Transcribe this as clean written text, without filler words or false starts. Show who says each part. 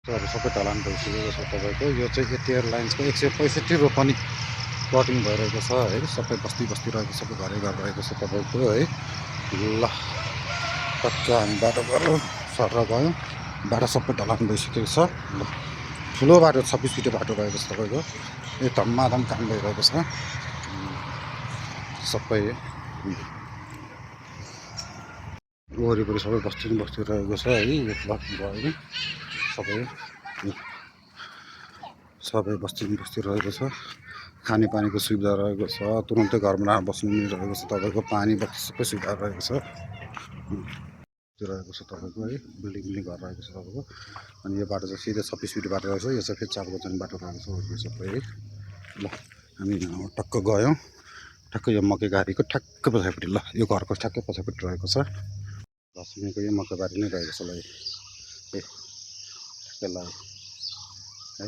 Speaker 1: बाटोहरू सबै ढलान भइसकेको छ तपाईँको। यो चाहिँ यति एयरलाइन्सको 165 रोपनी प्लटिङ भइरहेको छ है। सबै बस्ती बस्ती रहेको सबै घरै घर रहेको छ तपाईँको है। ल टक्क हामी बाटो गऱ्यौँ सर गयौँ। बाटो सबै ढलान भइसकेको छ। ल ठुलो बाटो 26 फिटे बाटो रहेको छ तपाईँको। यो धम्माधम काम भइरहेको छ सबै। वरिपरि सबै बस्ती बस्ती रहेको छ है। यो प्लट भयो सबै सबै बस्ती बस्ती रहेको छ। खानेपानीको सुविधा रहेको छ। तुरुन्तै घरमा बस्नु मिलिरहेको छ तपाईँको। पानी बत्ती सबै सुविधा रहेको छ रहेको छ तपाईँको है। बिल्डिङ बिल्डिङ घर रहेको छ तपाईँको। अनि यो बाटो चाहिँ सिधै 26 फिट बाटो रहेछ। यो चाहिँ फेरि 4 बजाउने बाटो रहेको छ वरिपरि सबै है। ल हामी टक्क गयौँ। ठ्याक्क यो मकै गाडीको ठ्याक्क पछाडिपट्टि। ल यो घरको ठ्याक्कै पछाडिपट्टि रहेको छ। लक्ष्मीको यो मकै बारी नै रहेको छ ल है ठ्याक्कै ल है।